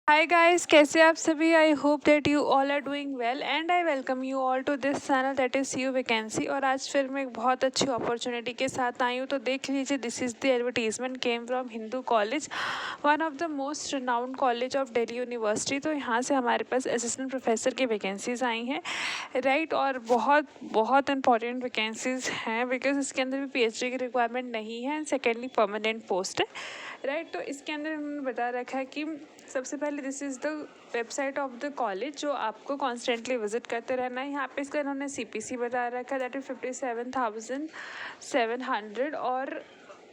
Hi guys, कैसे आप सभी। I hope that you all are doing well and I welcome you all to this channel that is you vacancy. और आज फिर मैं एक बहुत अच्छी अपॉर्चुनिटी के साथ आई हूँ। तो देख लीजिए, this is the advertisement came from Hindu college, one of the most renowned college of Delhi university. तो यहाँ से हमारे पास असिस्टेंट प्रोफेसर की वैकेंसीज़ आई हैं, राइट। और बहुत बहुत इंपॉर्टेंट वैकेंसीज़ हैं बिकॉज इसके अंदर भी पीएचडी की रिक्वायरमेंट नहीं है एंड सेकेंडली परमानेंट पोस्ट है, राइट। तो इसके अंदर उन्होंने बता रखा है कि सबसे पहले this is the website of the college जो आपको कॉन्स्टेंटली विजिट करते रहना है। यहाँ पे इसका इन्होंने सीपीसी बता रखा है, दैट इज़ 57,700। और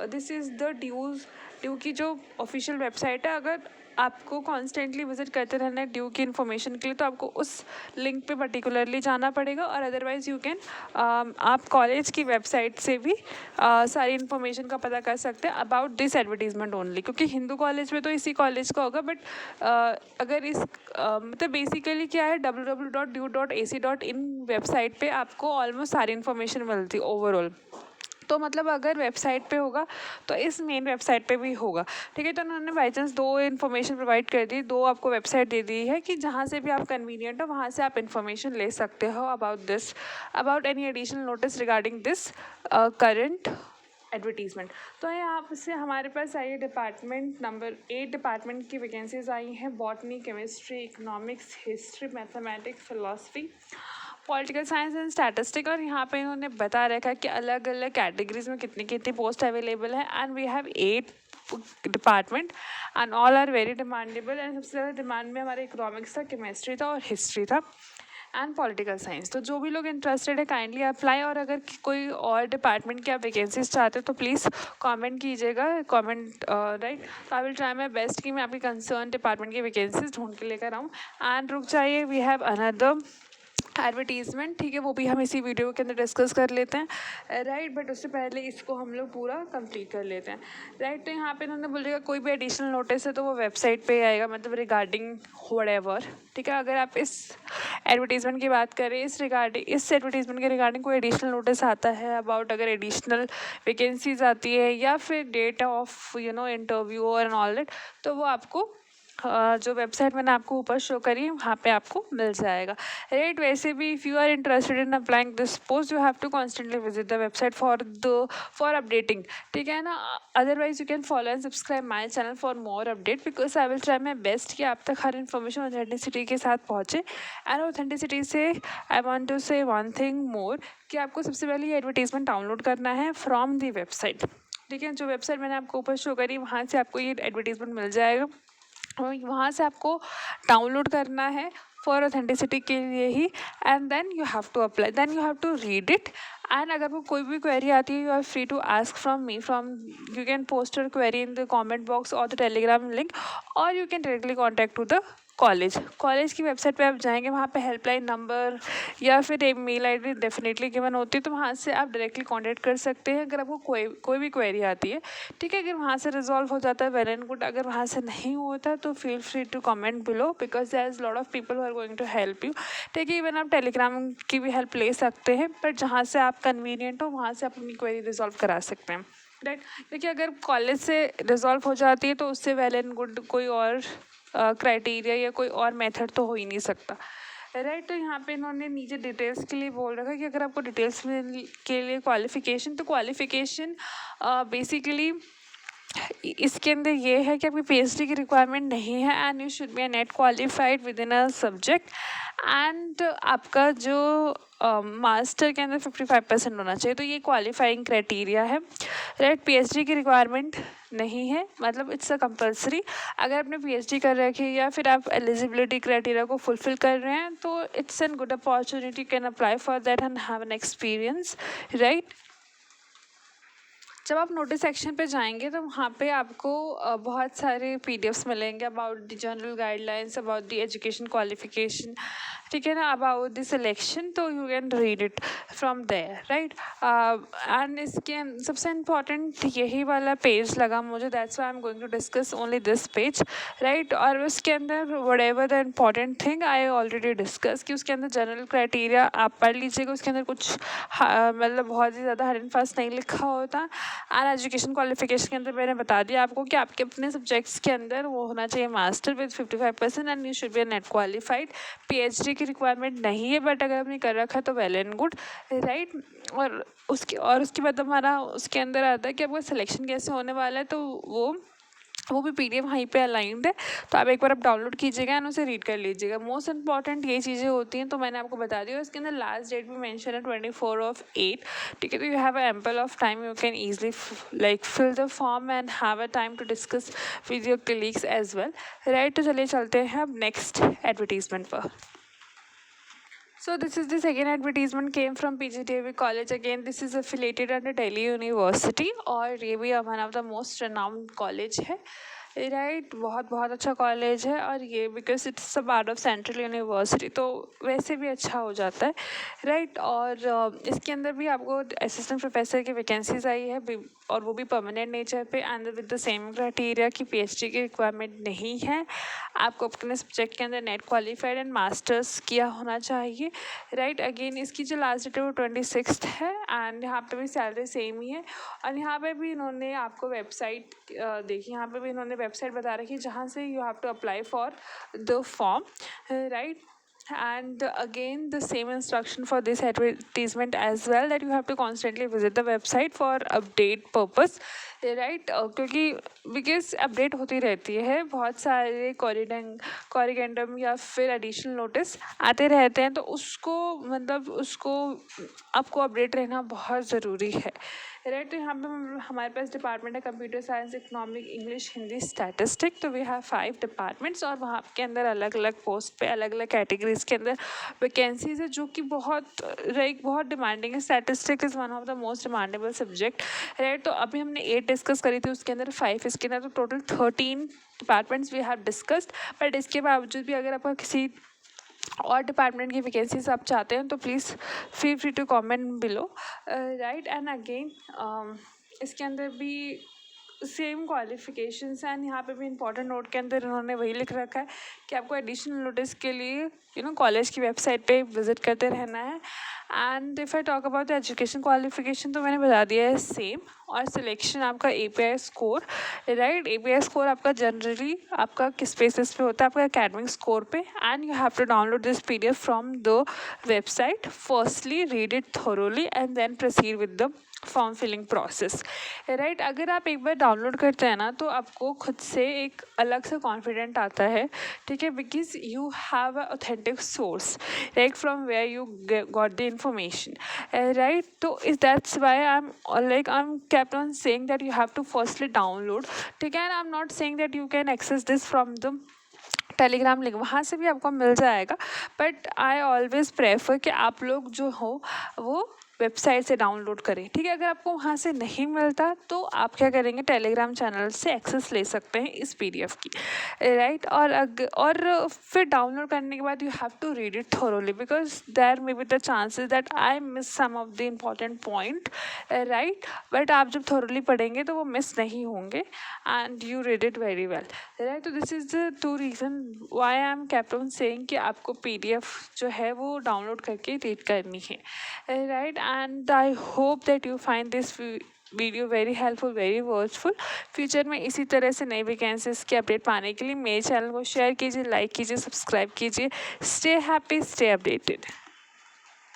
दिस इज़ द ड्यू की जो ऑफिशियल वेबसाइट है। अगर आपको कॉन्स्टेंटली विजिट करते रहना है ड्यू की इन्फॉर्मेशन के लिए, तो आपको उस लिंक पे पर्टिकुलरली जाना पड़ेगा। और अदरवाइज़ यू कैन आप कॉलेज की वेबसाइट से भी सारी इन्फॉर्मेशन का पता कर सकते हैं अबाउट दिस एडवर्टीजमेंट ओनली, क्योंकि हिंदू कॉलेज में तो इसी कॉलेज का होगा। बट अगर इस मतलब बेसिकली क्या है, www.due.ac.in वेबसाइट पे आपको ऑलमोस्ट सारी इन्फॉर्मेशन मिलती है ओवरऑल। तो मतलब अगर वेबसाइट पे होगा तो इस मेन वेबसाइट पे भी होगा, ठीक है। तो उन्होंने बाई चांस दो इन्फॉर्मेशन प्रोवाइड कर दी, दो आपको वेबसाइट दे दी है कि जहाँ से भी आप कन्वीनियंट हो वहाँ से आप इन्फॉर्मेशन ले सकते हो about any additional notice regarding this current advertisement. तो यहाँ से हमारे पास आई है डिपार्टमेंट नंबर 8 डिपार्टमेंट की वैकेंसीज आई हैं, botany, chemistry, economics, history, mathematics, philosophy, political science and statistic. और यहाँ पे इन्होंने बता रखा है कि अलग अलग कैटेगरीज में कितनी कितनी पोस्ट अवेलेबल है। And we have 8 department and all are very demandable. And सबसे ज़्यादा डिमांड में हमारा इकोनॉमिक्स था, केमिस्ट्री था और हिस्ट्री था एंड पॉलिटिकल साइंस। तो जो भी लोग इंटरेस्टेड है काइंडली अप्लाई। और अगर कोई और डिपार्टमेंट की आप वैकेंसीज चाहते हो तो प्लीज़ कमेंट कीजिएगा, कमेंट, राइट। तो आई विल ट्राई माई बेस्ट कि मैं आपकी कंसर्न डिपार्टमेंट की वैकेंसीज ढूंढ के लेकर आऊँ। एंड रुक जाइए, वी हैव अनदर एडवर्टीजमेंट, ठीक है, वो भी हम इसी वीडियो के अंदर डिस्कस कर लेते हैं, राइट। बट उससे पहले इसको हम लोग पूरा कंप्लीट कर लेते हैं, राइट। तो यहाँ पे इन्होंने बोलेगा कोई भी एडिशनल नोटिस है तो वो वेबसाइट पे आएगा, मतलब रिगार्डिंग व्हाटएवर, ठीक है। अगर आप इस एडवर्टीजमेंट की बात करें, इस एडवर्टीजमेंट के रिगार्डिंग कोई एडिशनल नोटिस आता है अबाउट अगर एडिशनल वैकेंसीज आती है या फिर डेट ऑफ इंटरव्यू और ऑल दैट, तो वो आपको जो वेबसाइट मैंने आपको ऊपर शो करी है वहाँ पे आपको मिल जाएगा, राइट। वैसे भी if you are interested in applying this post, you have to constantly visit the website for updating, ठीक है ना। Otherwise you can follow and subscribe my channel for more update, because I will try my best कि आप तक हर information authenticity के साथ पहुँचे। And authenticity से आई वॉन्ट टू से वन थिंग मोर, कि आपको सबसे पहले ये एडवर्टीजमेंट डाउनलोड करना है फ्रॉम दी वेबसाइट, ठीक है। जो वेबसाइट मैंने आपको ऊपर शो करी वहाँ से आपको ये एडवर्टीजमेंट मिल जाएगा और वहाँ से आपको डाउनलोड करना है फॉर ऑथेंटिसिटी के लिए ही। And then you have to apply, then you have to read it. And अगर वो कोई भी क्वेरी आती है, you are free to ask from me, you can post your query in the comment box और द टेलीग्राम लिंक, और you can directly contact to the college की website पे आप जाएंगे, वहाँ पे हेल्पलाइन नंबर या फिर एक मेल आईडी डेफिनेटली गिवन होती है, तो वहाँ से आप डायरेक्टली कांटेक्ट कर सकते हैं अगर आपको कोई भी क्वेरी आती है, ठीक है। अगर वहाँ से रिजॉल्व हो जाता है वेल एंड गुड, अगर वहाँ से नहीं होता तो feel free to comment below, because there is lot of people who are going to help you, ठीक है। इवन आप टेलीग्राम की भी हेल्प ले सकते हैं, बट जहाँ से आप कन्वीनियंट हो वहाँ से आप अपनी क्वेरी रिजॉल्व करा सकते हैं, राइट। क्योंकि अगर कॉलेज से रिजॉल्व हो जाती है तो उससे वेल एंड गुड कोई और क्राइटेरिया या कोई और मेथड तो हो ही नहीं सकता, राइट। तो यहाँ पे इन्होंने नीचे डिटेल्स के लिए बोल रखा है कि अगर आपको डिटेल्स के लिए क्वालिफिकेशन, तो क्वालिफिकेशन बेसिकली इसके अंदर ये है कि आपकी पीएचडी की रिक्वायरमेंट नहीं है and you should be a net qualified with in a subject. And आपका जो मास्टर के अंदर 55% होना चाहिए, तो ये क्वालिफाइंग क्राइटेरिया है, राइट। पीएचडी की रिक्वायरमेंट नहीं है, मतलब इट्स अ कंपलसरी। अगर आपने पीएचडी कर रखी है या फिर आप एलिजिबिलिटी क्राइटेरिया को फुलफिल कर रहे हैं, तो it's an good opportunity, can apply for that and have an experience, right. जब आप नोटिस सेक्शन पे जाएंगे तो वहाँ पे आपको बहुत सारे पीडीएफ्स मिलेंगे about the general guidelines, about the education qualification, ठीक है ना, अबाउट द सिलेक्शन, तो you can read it from there, right. And इसके सबसे इम्पॉर्टेंट यही वाला पेज लगा मुझे, that's why I am going to discuss only this page, right. और उसके अंदर whatever the important thing I already discuss, कि उसके अंदर जनरल क्राइटेरिया आप पढ़ लीजिएगा, उसके अंदर कुछ मतलब बहुत ही ज़्यादा हर एंड फास्ट नहीं लिखा होता। एंड एजुकेशन क्वालिफिकेशन के अंदर मैंने बता दिया आपको कि आपके अपने सब्जेक्ट्स के अंदर वो होना चाहिए master with 55% and you should be net qualified. PhD की रिक्वायरमेंट नहीं है, बट अगर आपने कर रखा है तो वेल एंड गुड, राइट। और उसके बाद हमारा उसके अंदर आता है कि आपका सिलेक्शन कैसे होने वाला है, तो वो भी पीडीएफ वहीं पे अलाइंड है, तो आप एक बार डाउनलोड कीजिएगा एंड उसे रीड कर लीजिएगा। मोस्ट इंपॉर्टेंट ये चीज़ें होती हैं, तो मैंने आपको बता दिया। इसके अंदर लास्ट डेट भी मेंशन है 24/8, ठीक है। तो you have ample of time, you can easily like fill the form and have a time to discuss with your colleagues as well, right. तो चलिए चलते हैं अब नेक्स्ट एडवर्टीजमेंट पर। So this is the second advertisement came from PGTAV college. Again, this is affiliated under Delhi University और ये भी one of the most renowned college है, राइट। बहुत अच्छा कॉलेज है, और ये because it's a part of central university, तो वैसे भी अच्छा हो जाता है, राइट। और इसके अंदर भी आपको असिस्टेंट प्रोफेसर की वैकेंसीज आई है, और वो भी परमानेंट नेचर पे and with the same criteria कि पीएचडी की रिक्वायरमेंट नहीं है। आपको अपने सब्जेक्ट के अंदर नेट क्वालिफाइड एंड मास्टर्स किया होना चाहिए, राइट। अगेन इसकी जो लास्ट डेट है वो 26 है, एंड यहाँ पे भी सैलरी सेम ही है। और यहाँ पे भी इन्होंने आपको वेबसाइट देखी, यहाँ पे भी इन्होंने वेबसाइट बता रखी है जहाँ से you have to apply for the form, right. And again the same instruction for this advertisement as well, that you have to constantly visit the website for update purpose, right. क्योंकि because update होती रहती है, बहुत सारे कॉरिगेंडम या फिर additional notice आते रहते हैं, तो उसको आपको अपडेट रहना बहुत ज़रूरी है, राइट। तो यहाँ पे हमारे पास डिपार्टमेंट है computer science, economic, English, Hindi, statistic. तो वी हैव 5 डिपार्टमेंट्स, और वहाँ के अंदर अलग अलग पोस्ट पे अलग अलग कैटेगरीज के अंदर वैकेंसीज है, जो कि बहुत डिमांडिंग है। Statistic is one of the most demandable subject, right. तो अभी हमने 8 डिस्कस करी थी, उसके अंदर 5 इसके अंदर, तो total 13 departments we have discussed. But इसके बावजूद भी अगर आपका किसी और डिपार्टमेंट की वैकेंसीज आप चाहते हैं तो please feel free to comment below, right. And again इसके अंदर भी सेम क्वालिफिकेशंस एंड यहाँ पे भी इंपॉर्टेंट नोट के अंदर उन्होंने वही लिख रखा है कि आपको एडिशनल नोटिस के लिए कॉलेज की वेबसाइट पे विजिट करते रहना है। And if I talk about the education qualification, तो मैंने बता दिया है सेम। और सिलेक्शन आपका API score, right. API score आपका जनरली आपका किस बेसिस पे होता है, आपका एकेडमिक स्कोर पे। And you have to download this PDF from the website. Firstly read it thoroughly and then proceed with the form filling process, right. अगर आप एक बार डाउनलोड करते हैं ना, तो आपको खुद से एक अलग सा कॉन्फिडेंट आता है, ठीक है, because you have a authentic source, right, from where you got the information, right. तो is that's why I am kept on saying that you have to firstly download, ठीक है। And I am not saying that you can access this from the Telegram link, वहाँ से भी आपको मिल जाएगा, but I always prefer कि आप लोग जो हो वो वेबसाइट से डाउनलोड करें, ठीक है। अगर आपको वहाँ से नहीं मिलता तो आप क्या करेंगे, टेलीग्राम चैनल से एक्सेस ले सकते हैं इस PDF की, राइट। और फिर डाउनलोड करने के बाद you have to read it thoroughly, because there may be the chances that I miss some of the important point, right. But आप जब थोरोली पढ़ेंगे तो वो मिस नहीं होंगे, and you read it very well, right. तो this is the 2 reason why I am kept on saying कि आपको PDF जो है वो डाउनलोड करके रीड करनी है, right. And I hope that you find this video very helpful, very worthful. Future में इसी तरह से नई वैकेंसीज की अपडेट पाने के लिए मेरे चैनल को शेयर कीजिए, लाइक कीजिए, सब्सक्राइब कीजिए। Stay happy, stay updated.